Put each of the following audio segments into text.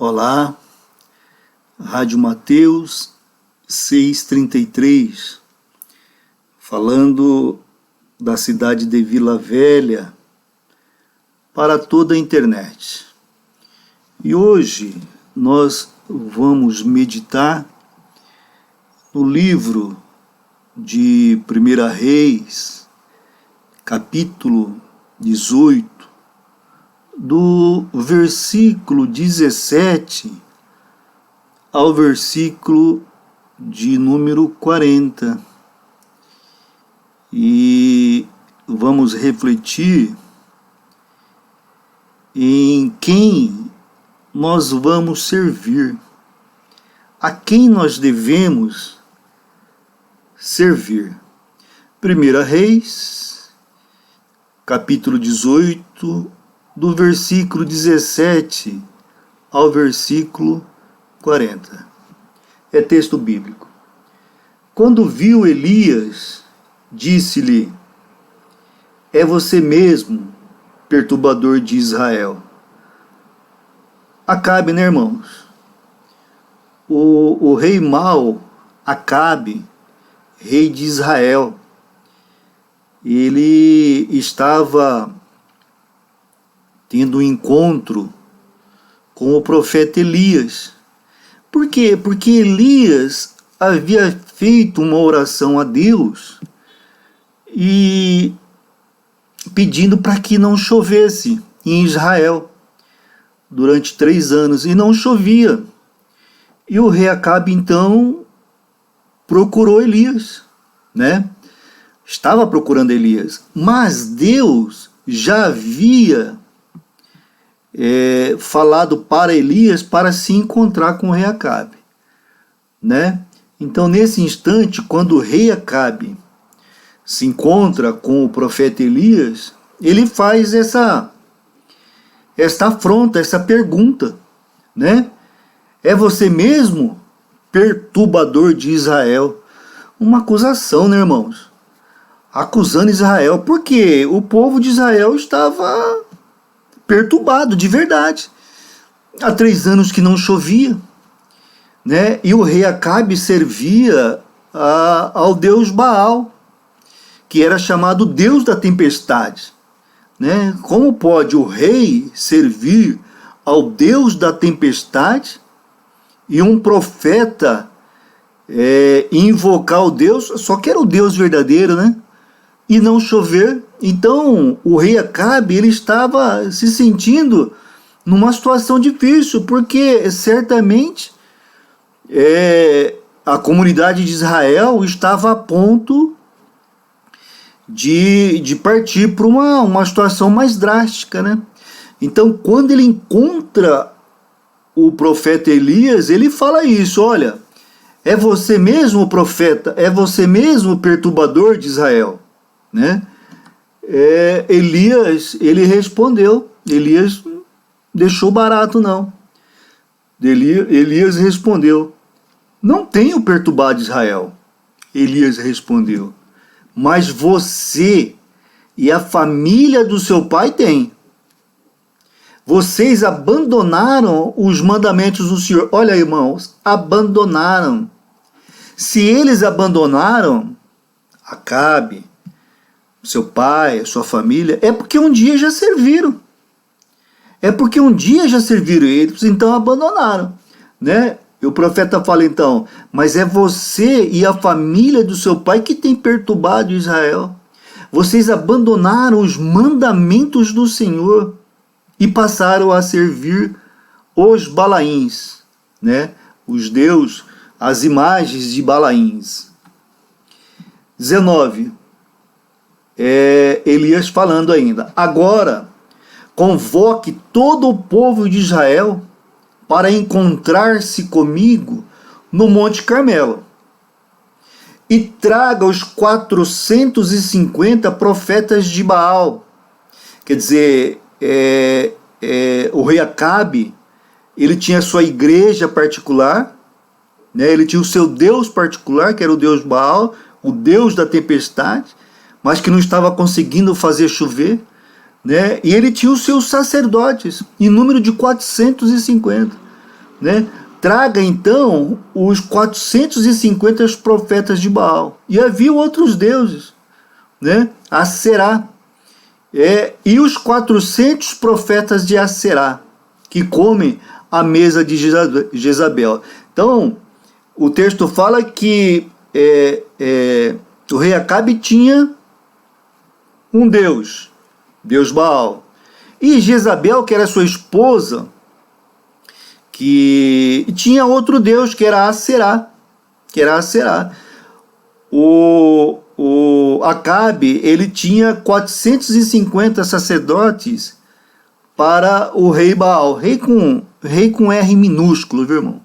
Olá, Rádio Mateus 633, falando da cidade de Vila Velha para toda a internet. E hoje nós vamos meditar no livro de 1 Reis, capítulo 18, do versículo 17 ao versículo de número 40. E vamos refletir em quem nós vamos servir, a quem nós devemos servir. 1 Reis, capítulo 18, do versículo 17 ao versículo 40. É texto bíblico. Quando viu Elias, disse-lhe: é você mesmo, perturbador de Israel. Acabe, né, irmãos? O rei mau, Acabe, rei de Israel, ele estava tendo um encontro com o profeta Elias. Por quê? Porque Elias havia feito uma oração a Deus e pedindo para que não chovesse em Israel durante 3 anos, e não chovia. E o rei Acabe então procurou Elias, né? Estava procurando Elias, mas Deus já havia falado para Elias para se encontrar com o rei Acabe, né? Então, nesse instante, quando o rei Acabe se encontra com o profeta Elias, ele faz esta afronta, essa pergunta, né? É você mesmo, perturbador de Israel? Uma acusação, né, irmãos? Acusando Israel, porque o povo de Israel estava perturbado, de verdade. Há 3 anos que não chovia, né? E o rei Acabe servia ao deus Baal, que era chamado Deus da tempestade, né? Como pode o rei servir ao Deus da tempestade e um profeta invocar o Deus, só que era o Deus verdadeiro, né? E não chover? Então o rei Acabe, ele estava se sentindo numa situação difícil, porque certamente a comunidade de Israel estava a ponto de partir para uma situação mais drástica, né? Então, quando ele encontra o profeta Elias, ele fala isso: olha, é você mesmo, profeta, é você mesmo, perturbador de Israel, né? Elias, ele respondeu. Elias deixou barato, não. Elias respondeu: não tenho perturbado Israel. Elias respondeu: mas você e a família do seu pai têm. Vocês abandonaram os mandamentos do Senhor. Olha, irmãos, abandonaram. Se eles abandonaram, Acabe, seu pai, sua família, é porque um dia já serviram. É porque um dia já serviram eles, então abandonaram, né? E o profeta fala então: mas é você e a família do seu pai que tem perturbado Israel. Vocês abandonaram os mandamentos do Senhor e passaram a servir os Balaíns, né? Os deuses, as imagens de Balaíns. 19. Elias falando ainda: agora convoque todo o povo de Israel para encontrar-se comigo no Monte Carmelo, e traga os 450 profetas de Baal. Quer dizer, o rei Acabe, ele tinha a sua igreja particular, né? Ele tinha o seu Deus particular, que era o Deus Baal, o Deus da tempestade, mas que não estava conseguindo fazer chover, né? E ele tinha os seus sacerdotes, em número de 450. né? Traga então os 450 profetas de Baal. E havia outros deuses, né? Aserá. E os 400 profetas de Aserá, que comem à mesa de Jezabel. Então, o texto fala que o rei Acabe tinha um Deus Baal. E Jezabel, que era sua esposa, que tinha outro Deus, que era Aserá. O Acabe, ele tinha 450 sacerdotes para o rei Baal. Rei com R minúsculo, viu, irmão?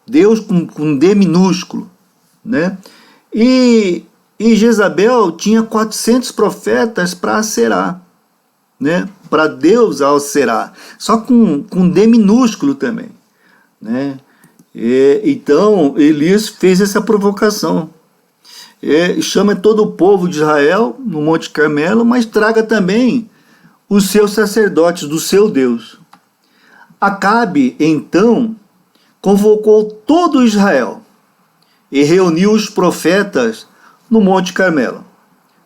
Deus com D minúsculo, né? E Jezabel tinha 400 profetas para Aserá, né? Para Deus Aserá, só com D minúsculo também, né? Então Elias fez essa provocação. Chama todo o povo de Israel no Monte Carmelo, mas traga também os seus sacerdotes do seu Deus. Acabe, então, convocou todo Israel e reuniu os profetas no Monte Carmelo,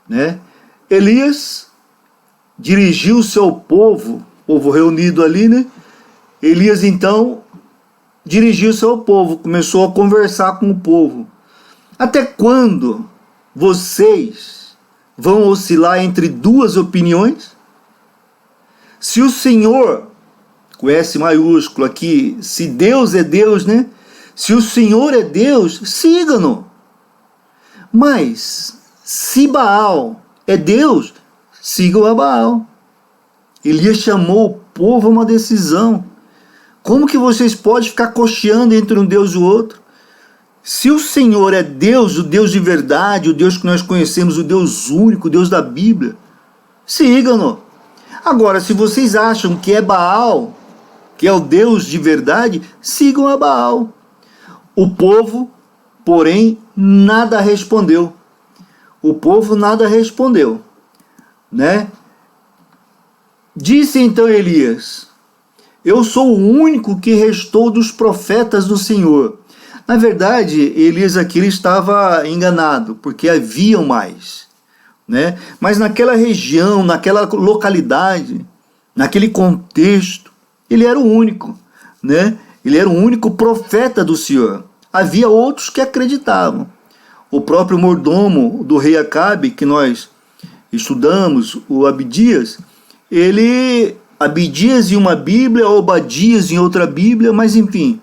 né? Elias dirigiu o seu povo reunido ali, né? Elias, então, dirigiu o seu povo, começou a conversar com o povo. Até quando vocês vão oscilar entre duas opiniões? Se o Senhor, com S maiúsculo aqui, se Deus é Deus, né? Se o Senhor é Deus, siga-no. Mas, se Baal é Deus, sigam a Baal. Elias chamou o povo a uma decisão. Como que vocês podem ficar cocheando entre um Deus e o outro? Se o Senhor é Deus, o Deus de verdade, o Deus que nós conhecemos, o Deus único, o Deus da Bíblia, sigam-no. Agora, se vocês acham que é Baal, que é o Deus de verdade, sigam a Baal. O povo, porém, nada respondeu. Né? Disse então Elias: eu sou o único que restou dos profetas do Senhor. Na verdade, Elias aqui estava enganado, porque haviam mais, né? Mas naquela região, naquela localidade, naquele contexto, ele era o único, né? Ele era o único profeta do Senhor. Havia outros que acreditavam. O próprio mordomo do rei Acabe, que nós estudamos, o Abdias, Abdias em uma Bíblia, Obadias em outra Bíblia, mas enfim,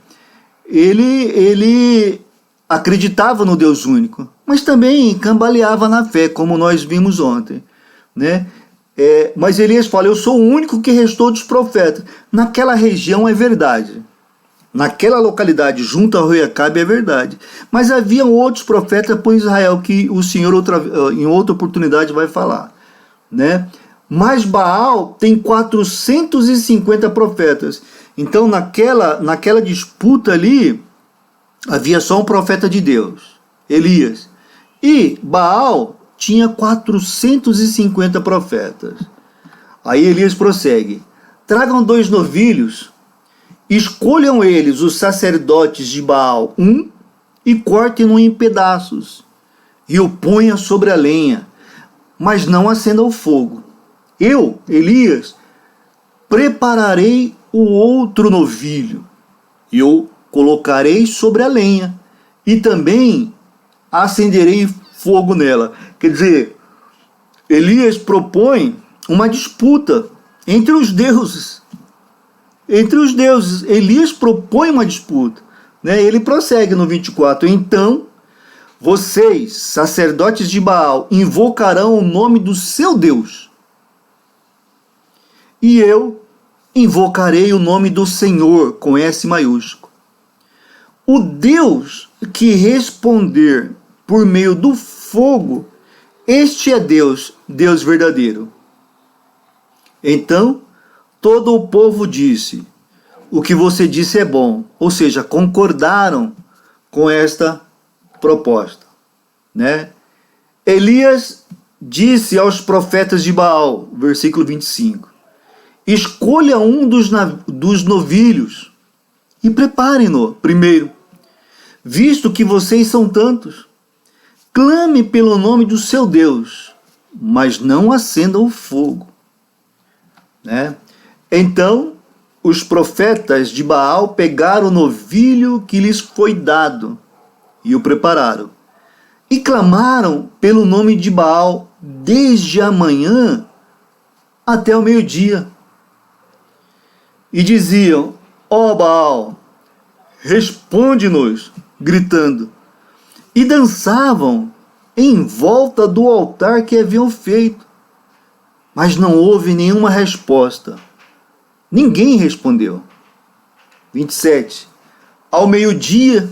ele acreditava no Deus único, mas também cambaleava na fé, como nós vimos ontem, né? Mas Elias fala: eu sou o único que restou dos profetas. Naquela região é verdade, naquela localidade junto ao rei Acabe é verdade, mas haviam outros profetas por Israel, que o Senhor em outra oportunidade vai falar, né? Mas Baal tem 450 profetas. Então naquela disputa ali, havia só um profeta de Deus, Elias. E Baal tinha 450 profetas. Aí Elias prossegue: tragam 2 novilhos, escolham eles os sacerdotes de Baal e cortem-no em pedaços, e o ponham sobre a lenha, mas não acendam o fogo. Eu, Elias, prepararei o outro novilho, e eu colocarei sobre a lenha, e também acenderei fogo nela. Quer dizer, Elias propõe uma disputa entre os deuses. Elias propõe uma disputa, né? Ele prossegue no 24: então vocês, sacerdotes de Baal, invocarão o nome do seu Deus, e eu invocarei o nome do Senhor, com S maiúsculo. O Deus que responder por meio do fogo, este é Deus, Deus verdadeiro. Então todo o povo disse: o que você disse é bom. Ou seja, concordaram com esta proposta, né? Elias disse aos profetas de Baal, versículo 25: escolha um dos novilhos e preparem-no primeiro, visto que vocês são tantos. Clame pelo nome do seu Deus, mas não acendam o fogo. Né? Então, os profetas de Baal pegaram o novilho que lhes foi dado e o prepararam. E clamaram pelo nome de Baal desde a manhã até o meio-dia. E diziam: ó Baal, responde-nos, gritando. E dançavam em volta do altar que haviam feito. Mas não houve nenhuma resposta. Ninguém respondeu. 27. Ao meio-dia,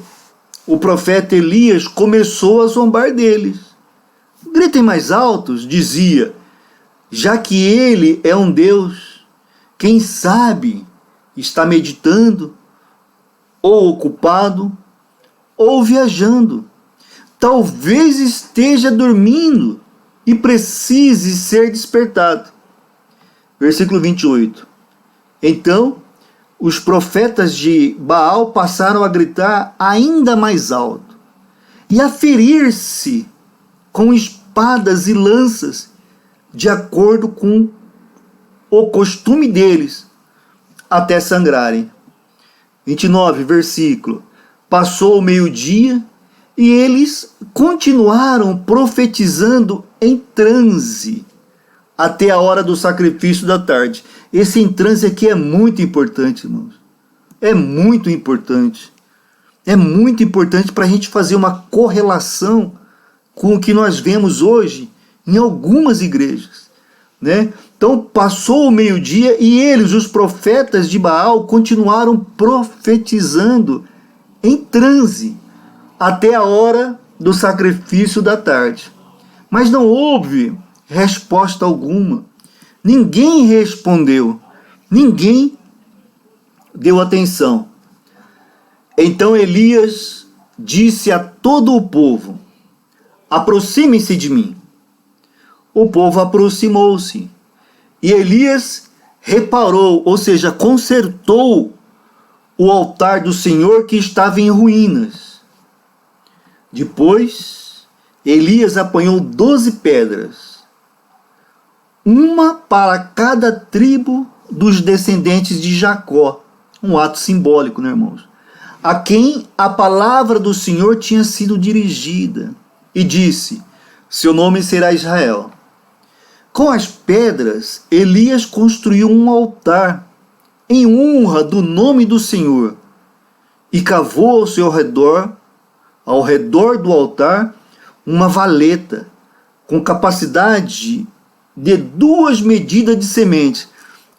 o profeta Elias começou a zombar deles. Gritem mais altos, dizia, já que ele é um Deus. Quem sabe está meditando, ou ocupado, ou viajando. Talvez esteja dormindo e precise ser despertado. Versículo 28. Então, os profetas de Baal passaram a gritar ainda mais alto e a ferir-se com espadas e lanças, de acordo com o costume deles, até sangrarem. 29, versículo. Passou o meio-dia e eles continuaram profetizando em transe até a hora do sacrifício da tarde. Esse em transe aqui é muito importante, irmãos. É muito importante. É muito importante para a gente fazer uma correlação com o que nós vemos hoje em algumas igrejas, né? Então passou o meio-dia e eles, os profetas de Baal, continuaram profetizando em transe até a hora do sacrifício da tarde. Mas não houve resposta alguma. Ninguém respondeu. Ninguém deu atenção. Então Elias disse a todo o povo: aproximem-se de mim. O povo aproximou-se. E Elias reparou, ou seja, consertou o altar do Senhor que estava em ruínas. Depois, Elias apanhou 12 pedras, uma para cada tribo dos descendentes de Jacó. Um ato simbólico, né, irmãos? A quem a palavra do Senhor tinha sido dirigida. E disse: seu nome será Israel. Com as pedras, Elias construiu um altar em honra do nome do Senhor e cavou ao redor do altar, uma valeta com capacidade de 2 medidas de semente.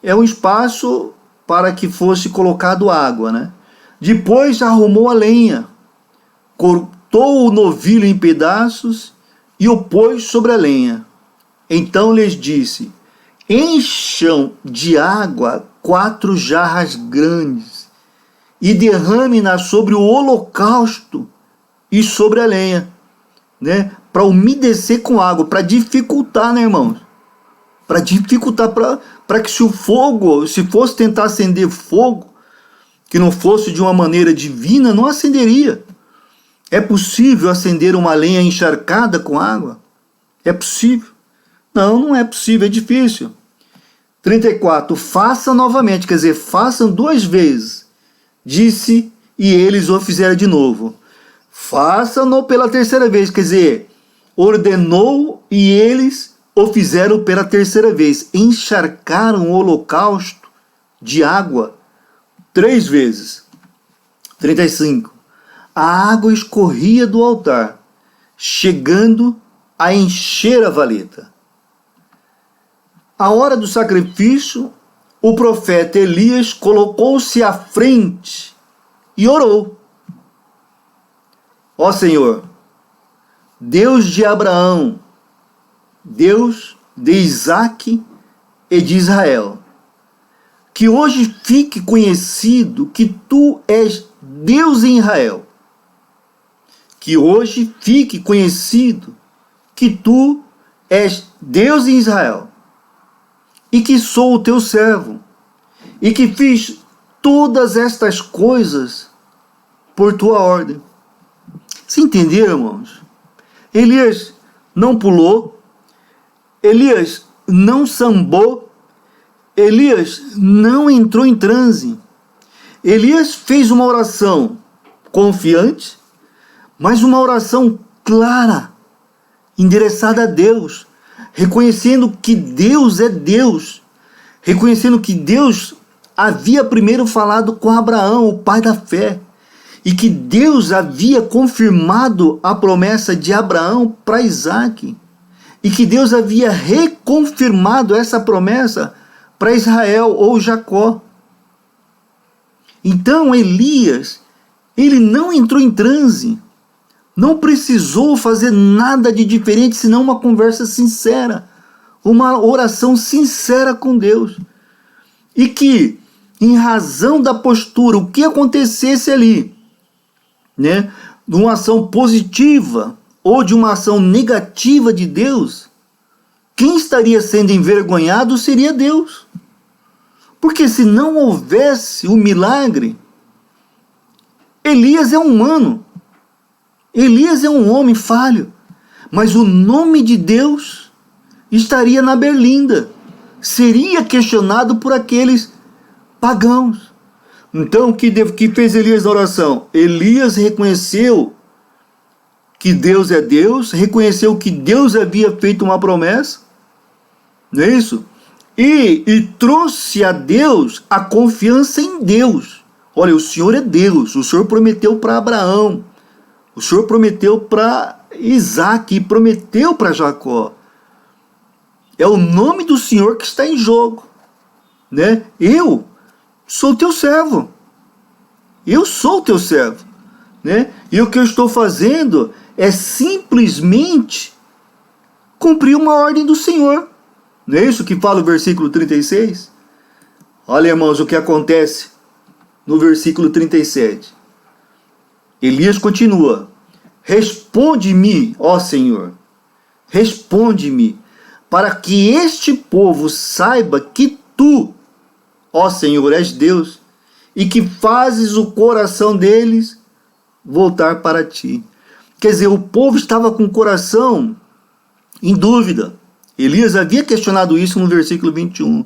É um espaço para que fosse colocado água, né? Depois arrumou a lenha, cortou o novilho em pedaços e o pôs sobre a lenha. Então lhes disse: encham de água 4 jarras grandes e derrame-na sobre o holocausto e sobre a lenha, né? Para umedecer com água, para dificultar, né, irmãos? Para dificultar, para que se fosse tentar acender fogo, que não fosse de uma maneira divina, não acenderia. É possível acender uma lenha encharcada com água? É possível? Não, não é possível, é difícil. 34. Façam novamente, quer dizer, façam 2 vezes. Disse, e eles o fizeram de novo. Façam-no pela 3ª vez, quer dizer, ordenou e eles o fizeram pela 3ª vez. Encharcaram o holocausto de água 3 vezes. 35. A água escorria do altar, chegando a encher a valeta. A hora do sacrifício, o profeta Elias colocou-se à frente e orou. Ó Senhor, Deus de Abraão, Deus de Isaque e de Israel, que hoje fique conhecido que tu és Deus em Israel. Que hoje fique conhecido que tu és Deus em Israel. E que sou o teu servo. E que fiz todas estas coisas por tua ordem. Se entenderam, irmãos? Elias não pulou, Elias não sambou, Elias não entrou em transe. Elias fez uma oração confiante, mas uma oração clara, endereçada a Deus, reconhecendo que Deus é Deus, reconhecendo que Deus havia primeiro falado com Abraão, o pai da fé, e que Deus havia confirmado a promessa de Abraão para Isaque, e que Deus havia reconfirmado essa promessa para Israel ou Jacó. Então Elias, ele não entrou em transe, não precisou fazer nada de diferente senão uma conversa sincera, uma oração sincera com Deus. E que, em razão da postura, o que acontecesse ali, né, de uma ação positiva ou de uma ação negativa de Deus, quem estaria sendo envergonhado seria Deus. Porque se não houvesse o milagre, Elias é humano, Elias é um homem falho, mas o nome de Deus estaria na berlinda, seria questionado por aqueles pagãos. Então, o que fez Elias na oração? Elias reconheceu que Deus é Deus, reconheceu que Deus havia feito uma promessa, não é isso? E trouxe a Deus a confiança em Deus. Olha, o Senhor é Deus, o Senhor prometeu para Abraão, o Senhor prometeu para Isaque e prometeu para Jacó. É o nome do Senhor que está em jogo, né? Eu sou teu servo. Eu sou teu servo, né? E o que eu estou fazendo é simplesmente cumprir uma ordem do Senhor. Não é isso que fala o versículo 36? Olha, irmãos, o que acontece no versículo 37. Elias continua: responde-me, ó Senhor, responde-me, para que este povo saiba que tu, ó Senhor, és Deus, e que fazes o coração deles voltar para ti. Quer dizer, o povo estava com o coração em dúvida. Elias havia questionado isso no versículo 21.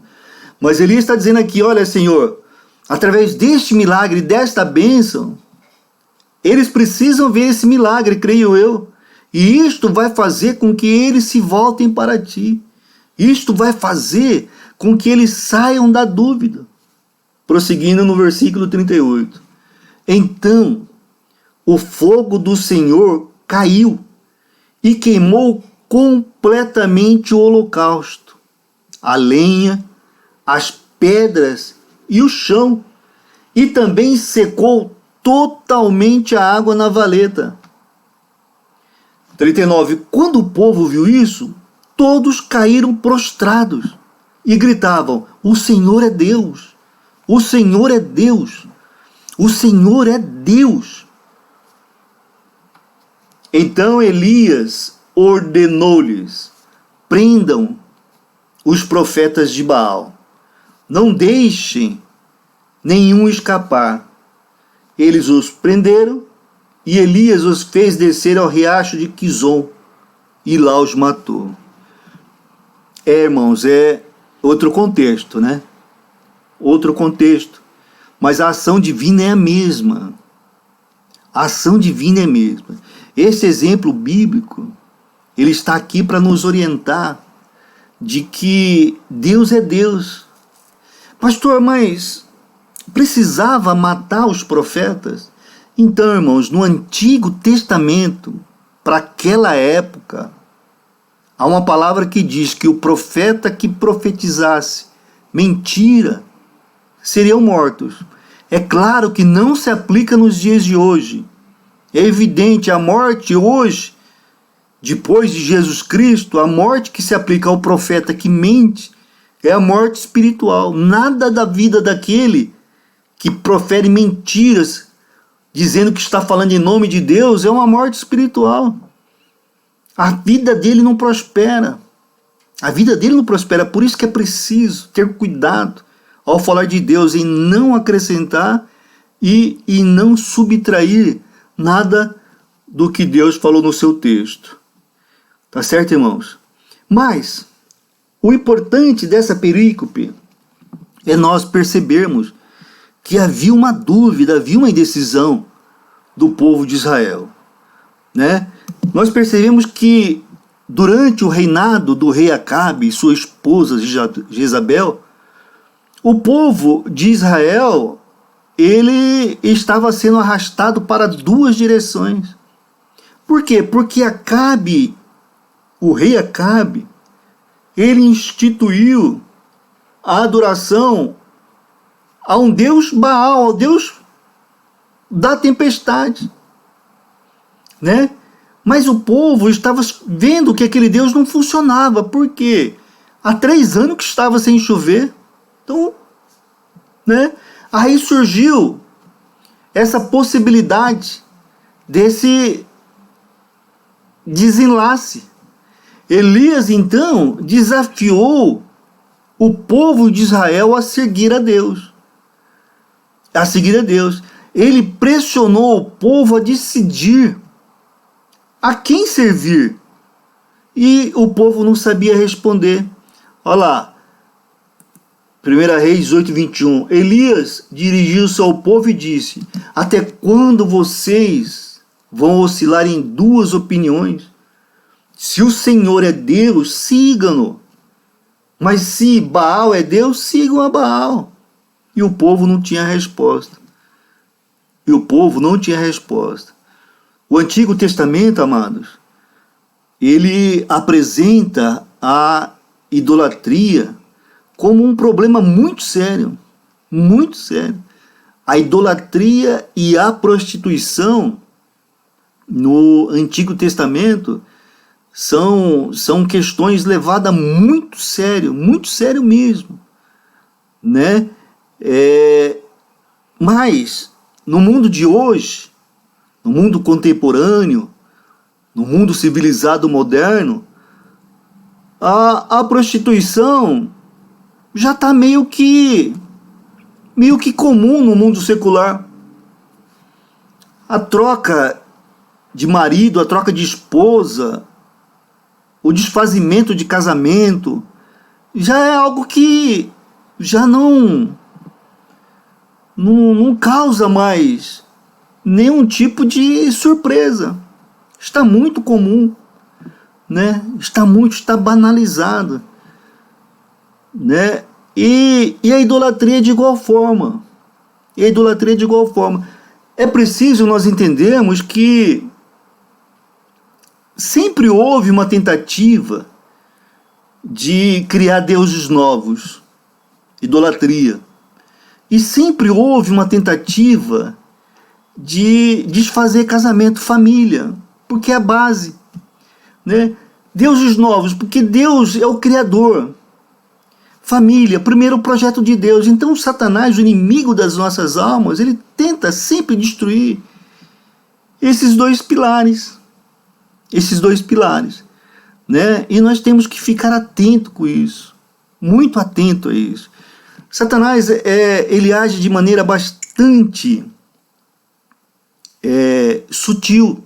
Mas Elias está dizendo aqui: olha, Senhor, através deste milagre, desta bênção, eles precisam ver esse milagre, creio eu. E isto vai fazer com que eles se voltem para ti. Isto vai fazer com que eles saiam da dúvida. Prosseguindo no versículo 38. Então, o fogo do Senhor caiu e queimou completamente o holocausto, a lenha, as pedras e o chão, e também secou totalmente a água na valeta. 39. Quando o povo viu isso, todos caíram prostrados e gritavam: o Senhor é Deus, o Senhor é Deus, o Senhor é Deus. Então Elias ordenou-lhes: prendam os profetas de Baal, não deixem nenhum escapar. Eles os prenderam e Elias os fez descer ao riacho de Quizon e lá os matou. Irmãos, é outro contexto, né? Outro contexto. Mas a ação divina é a mesma. A ação divina é a mesma. Esse exemplo bíblico, ele está aqui para nos orientar de que Deus é Deus. Pastor, mas precisava matar os profetas? Então, irmãos, no Antigo Testamento, para aquela época, há uma palavra que diz que o profeta que profetizasse mentira seriam mortos. É claro que não se aplica nos dias de hoje. É evidente, a morte hoje, depois de Jesus Cristo, a morte que se aplica ao profeta que mente é a morte espiritual. Nada da vida daquele que profere mentiras, dizendo que está falando em nome de Deus, é uma morte espiritual. A vida dele não prospera. A vida dele não prospera, por isso que é preciso ter cuidado. ao falar de Deus, em não acrescentar e não subtrair nada do que Deus falou no seu texto. Tá certo, irmãos? Mas o importante dessa perícope é nós percebermos que havia uma dúvida, havia uma indecisão do povo de Israel, né? Nós percebemos que durante o reinado do rei Acabe e sua esposa Jezabel, o povo de Israel, ele estava sendo arrastado para duas direções. Por quê? Porque Acabe, o rei Acabe, ele instituiu a adoração a um deus Baal, ao deus da tempestade, né? Mas o povo estava vendo que aquele deus não funcionava. Por quê? Há 3 anos que estava sem chover. Então, né? Aí surgiu essa possibilidade desse desenlace. Elias, então, desafiou o povo de Israel a seguir a Deus. A seguir a Deus. Ele pressionou o povo a decidir a quem servir. E o povo não sabia responder. Olha lá. 1 Reis 18:21. Elias dirigiu-se ao povo e disse: até quando vocês vão oscilar em duas opiniões? Se o Senhor é Deus, sigam-no. Mas se Baal é Deus, sigam a Baal. E o povo não tinha resposta. O Antigo Testamento, amados, ele apresenta a idolatria como um problema muito sério. Muito sério. A idolatria e a prostituição no Antigo Testamento são questões levadas muito sério mesmo, né? Mas no mundo de hoje, no mundo contemporâneo, no mundo civilizado moderno, a prostituição já está meio que comum no mundo secular. A troca de marido, a troca de esposa, o desfazimento de casamento, já é algo que já não causa mais nenhum tipo de surpresa. Está muito comum, né? Está banalizado, né? E a idolatria de igual forma. É preciso nós entendermos que sempre houve uma tentativa de criar deuses novos, idolatria. E sempre houve uma tentativa de desfazer casamento, família, porque é a base, né? Deuses novos, porque Deus é o Criador. Família, primeiro o projeto de Deus. Então Satanás, o inimigo das nossas almas, ele tenta sempre destruir esses dois pilares, né? E nós temos que ficar atento com isso, muito atento a isso. Satanás, ele age de maneira bastante sutil,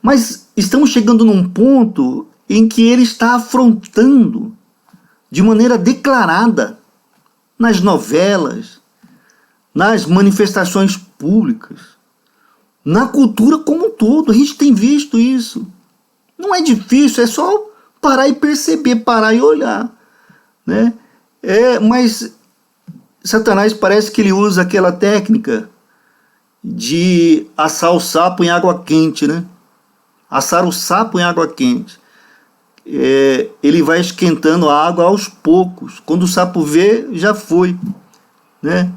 mas estamos chegando num ponto em que ele está afrontando de maneira declarada nas novelas, nas manifestações públicas, na cultura como um todo. A gente tem visto isso. Não é difícil, é só parar e perceber, parar e olhar, né? Mas Satanás parece que ele usa aquela técnica de assar o sapo em água quente, né? Assar o sapo em água quente. Ele vai esquentando a água aos poucos. Quando o sapo vê, já foi, né?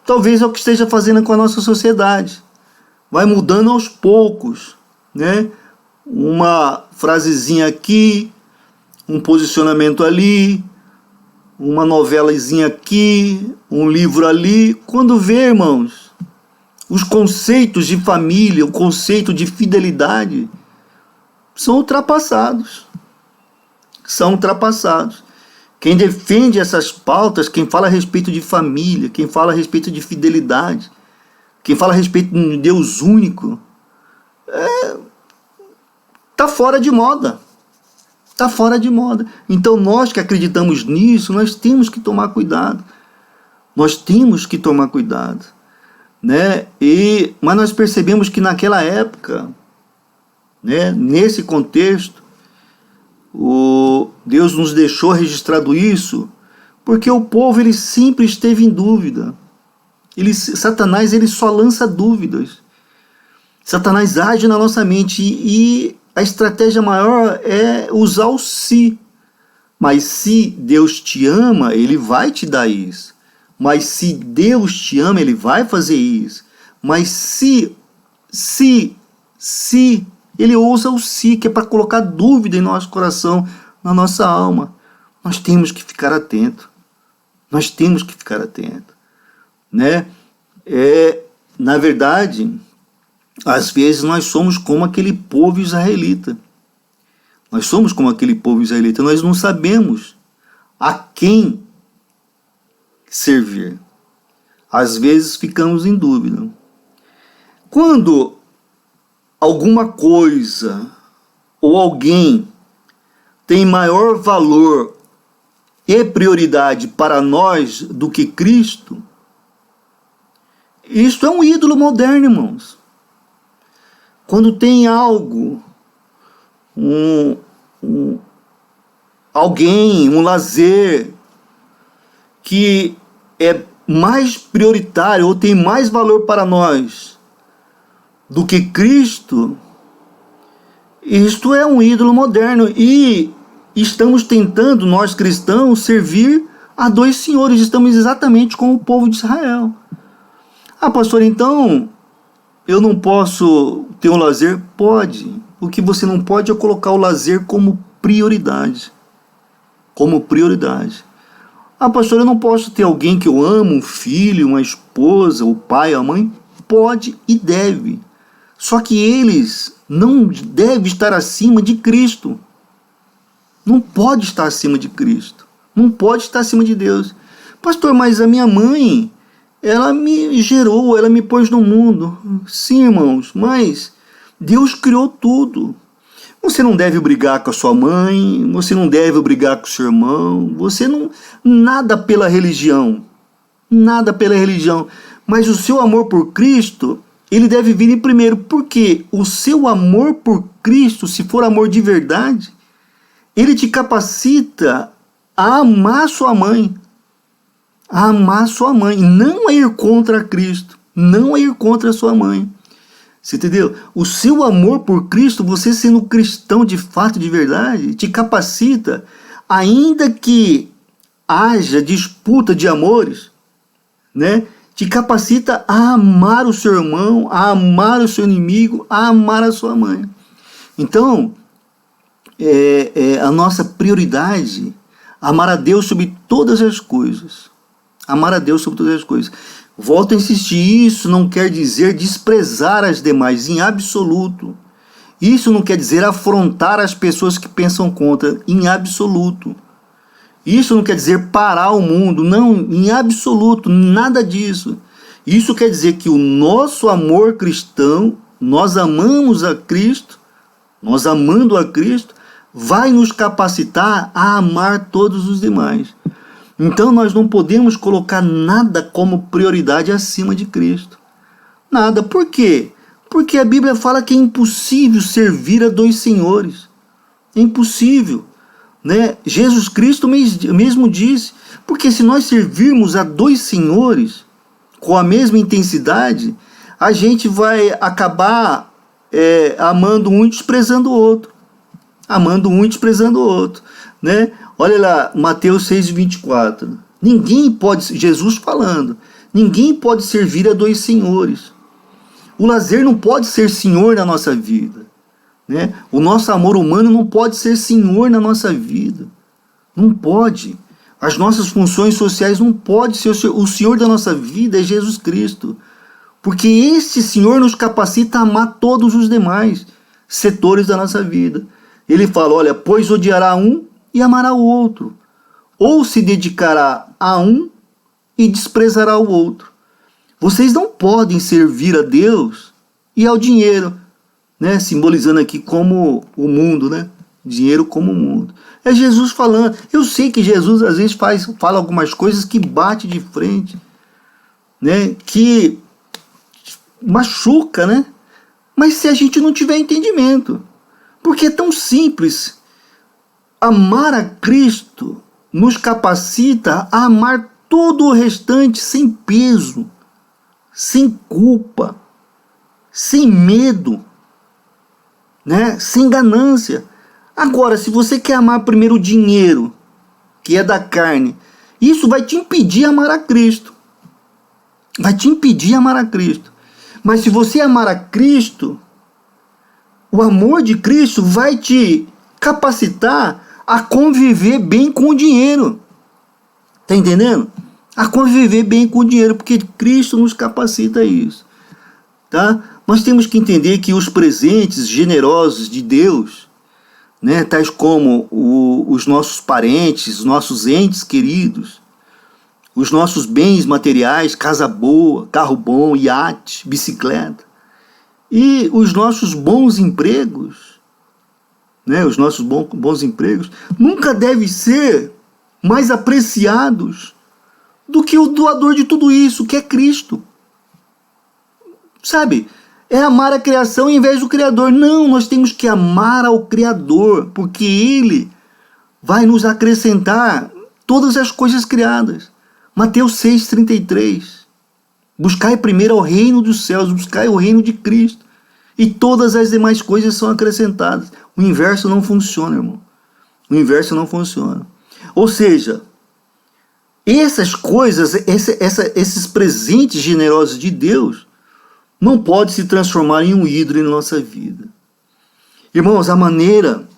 Talvez é o que esteja fazendo com a nossa sociedade. Vai mudando aos poucos, né? Uma frasezinha aqui, um posicionamento ali, uma novelazinha aqui, um livro ali. Quando vê, irmãos, os conceitos de família, o conceito de fidelidade são ultrapassados. Quem defende essas pautas, quem fala a respeito de família, quem fala a respeito de fidelidade, quem fala a respeito de um Deus único, está fora de moda. Está fora de moda. Então nós que acreditamos nisso, nós temos que tomar cuidado. Nós temos que tomar cuidado. Né? Mas nós percebemos que naquela época, né, nesse contexto, Deus nos deixou registrado isso, porque o povo ele sempre esteve em dúvida. Satanás ele só lança dúvidas. Satanás age na nossa mente e a estratégia maior é usar o se. Mas se Deus te ama, ele vai te dar isso. Mas se Deus te ama, ele vai fazer isso. Mas se, ele usa o se, que é para colocar dúvida em nosso coração, na nossa alma. Nós temos que ficar atento. Nós temos que ficar atento. Né? Na verdade, às vezes nós somos como aquele povo israelita. Nós somos como aquele povo israelita. Nós não sabemos a quem servir. Às vezes ficamos em dúvida. Quando alguma coisa ou alguém tem maior valor e prioridade para nós do que Cristo, isto é um ídolo moderno, irmãos. Quando tem algo, alguém, um lazer, que é mais prioritário ou tem mais valor para nós do que Cristo, isto é um ídolo moderno. E estamos tentando, nós cristãos, servir a dois senhores. Estamos exatamente como o povo de Israel. Ah, pastor, então eu não posso ter um lazer? Pode. O que você não pode é colocar o lazer como prioridade. Como prioridade. Ah, pastor, eu não posso ter alguém que eu amo, um filho, uma esposa, o pai, a mãe? Pode e deve. Só que eles não devem estar acima de Cristo. Não pode estar acima de Cristo. Não pode estar acima de Deus. Pastor, mas a minha mãe, ela me gerou, ela me pôs no mundo. Sim, irmãos, mas Deus criou tudo. Você não deve brigar com a sua mãe, você não deve brigar com o seu irmão, você não... Nada pela religião. Nada pela religião. Mas o seu amor por Cristo, ele deve vir em primeiro. Porque o seu amor por Cristo, se for amor de verdade, ele te capacita a amar sua mãe. A amar sua mãe. Não a ir contra Cristo. Não a ir contra a sua mãe. Você entendeu? O seu amor por Cristo, você sendo cristão de fato, de verdade, te capacita, ainda que haja disputa de amores, né? Te capacita a amar o seu irmão, a amar o seu inimigo, a amar a sua mãe. Então, a nossa prioridade, amar a Deus sobre todas as coisas. Amar a Deus sobre todas as coisas. Volto a insistir, isso não quer dizer desprezar as demais, em absoluto. Isso não quer dizer afrontar as pessoas que pensam contra, em absoluto. Isso não quer dizer parar o mundo, não, em absoluto, nada disso. Isso quer dizer que o nosso amor cristão, nós amamos a Cristo, nós amando a Cristo, vai nos capacitar a amar todos os demais. Então nós não podemos colocar nada como prioridade acima de Cristo. Nada. Por quê? Porque a Bíblia fala que é impossível servir a dois senhores. É impossível. Né? Jesus Cristo mesmo disse. Porque se nós servirmos a dois senhores com a mesma intensidade, a gente vai acabar amando um e desprezando o outro. Amando um e desprezando o outro. Né? Olha lá, Mateus 6,24. Ninguém pode, Jesus falando, ninguém pode servir a dois senhores. O lazer não pode ser senhor na nossa vida. Né? O nosso amor humano não pode ser senhor na nossa vida. Não pode. As nossas funções sociais não podem ser o senhor da nossa vida é Jesus Cristo. Porque este Senhor nos capacita a amar todos os demais setores da nossa vida. Ele fala, olha, pois odiará um e amará o outro. ou se dedicará a um e desprezará o outro. Vocês não podem servir a Deus e ao dinheiro, né? Simbolizando aqui como o mundo, né? Dinheiro como o mundo. É Jesus falando. Eu sei que Jesus às vezes fala algumas coisas que bate de frente, né? Que machuca, né? Mas se a gente não tiver entendimento, porque é tão simples. Amar a Cristo nos capacita a amar todo o restante sem peso, sem culpa, sem medo, né? Sem ganância. Agora, se você quer amar primeiro o dinheiro, que é da carne, isso vai te impedir de amar a Cristo. Vai te impedir de amar a Cristo. Mas se você amar a Cristo, o amor de Cristo vai te capacitar a conviver bem com o dinheiro. Tá entendendo? A conviver bem com o dinheiro, porque Cristo nos capacita a isso. Tá? Nós temos que entender que os presentes generosos de Deus, né, tais como os nossos parentes, os nossos entes queridos, os nossos bens materiais, casa boa, carro bom, iate, bicicleta, e os nossos bons empregos, né, os nossos bons empregos, nunca devem ser mais apreciados do que o doador de tudo isso, que é Cristo. Sabe? É amar a criação em vez do Criador. Não, nós temos que amar ao Criador, porque Ele vai nos acrescentar todas as coisas criadas. Mateus 6,33. Buscai primeiro o reino dos céus, buscai o reino de Cristo, e todas as demais coisas são acrescentadas. O inverso não funciona, irmão. O inverso não funciona. Ou seja, essas coisas, esses presentes generosos de Deus, não podem se transformar em um ídolo em nossa vida. Irmãos, a maneira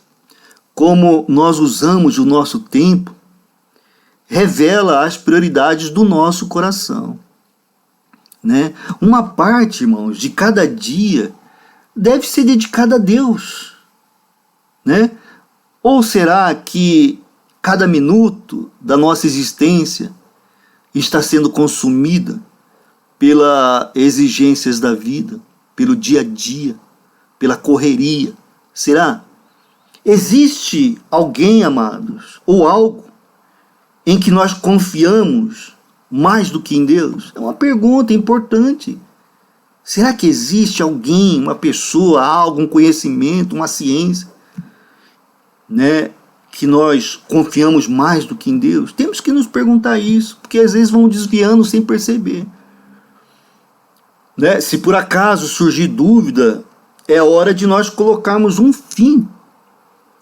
como nós usamos o nosso tempo revela as prioridades do nosso coração, né? Uma parte, irmãos, de cada dia deve ser dedicada a Deus, né? Ou será que cada minuto da nossa existência está sendo consumida pelas exigências da vida, pelo dia a dia, pela correria? Será? Existe alguém, amados, ou algo em que nós confiamos mais do que em Deus? É uma pergunta importante. Será que existe alguém, uma pessoa, algo, um conhecimento, uma ciência, né, que nós confiamos mais do que em Deus? Temos que nos perguntar isso, porque às vezes vão desviando sem perceber. Né? Se por acaso surgir dúvida, é hora de nós colocarmos um fim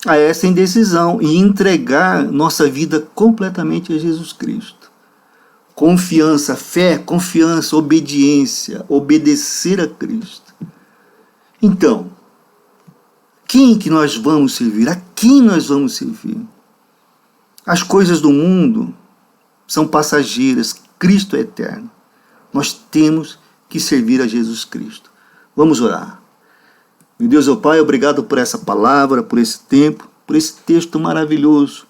a essa indecisão e entregar nossa vida completamente a Jesus Cristo. Confiança, fé, confiança, obediência, obedecer a Cristo. Então, quem que nós vamos servir? A quem nós vamos servir? As coisas do mundo são passageiras, Cristo é eterno. Nós temos que servir a Jesus Cristo. Vamos orar. Meu Deus, Pai, obrigado por essa palavra, por esse tempo, por esse texto maravilhoso,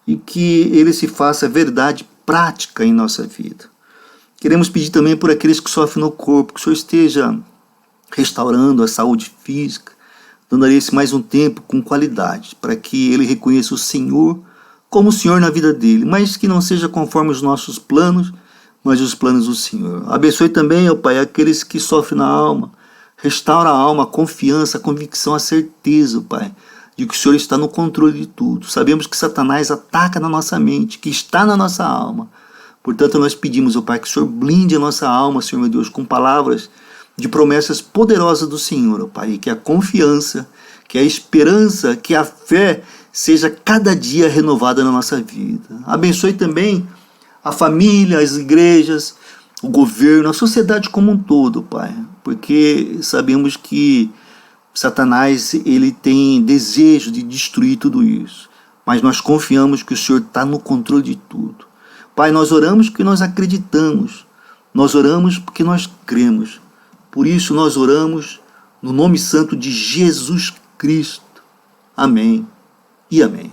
e que ele se faça verdade prática em nossa vida. Queremos pedir também por aqueles que sofrem no corpo, que o Senhor esteja restaurando a saúde física, dando a esse mais um tempo com qualidade, para que ele reconheça o Senhor como o Senhor na vida dele, mas que não seja conforme os nossos planos, mas os planos do Senhor. Abençoe também, ó Pai, aqueles que sofrem na alma. Restaura a alma, a confiança, a convicção, a certeza, Pai, de que o Senhor está no controle de tudo. Sabemos que Satanás ataca na nossa mente, que está na nossa alma. Portanto, nós pedimos, ó Pai, que o Senhor blinde a nossa alma, Senhor meu Deus, com palavras de promessas poderosas do Senhor, ó Pai, e que a confiança, que a esperança, que a fé seja cada dia renovada na nossa vida. Abençoe também a família, as igrejas, o governo, a sociedade como um todo, Pai, porque sabemos que Satanás ele tem desejo de destruir tudo isso, mas nós confiamos que o Senhor está no controle de tudo. Pai, nós oramos porque nós acreditamos, nós oramos porque nós cremos, por isso nós oramos no nome santo de Jesus Cristo. Amém e amém.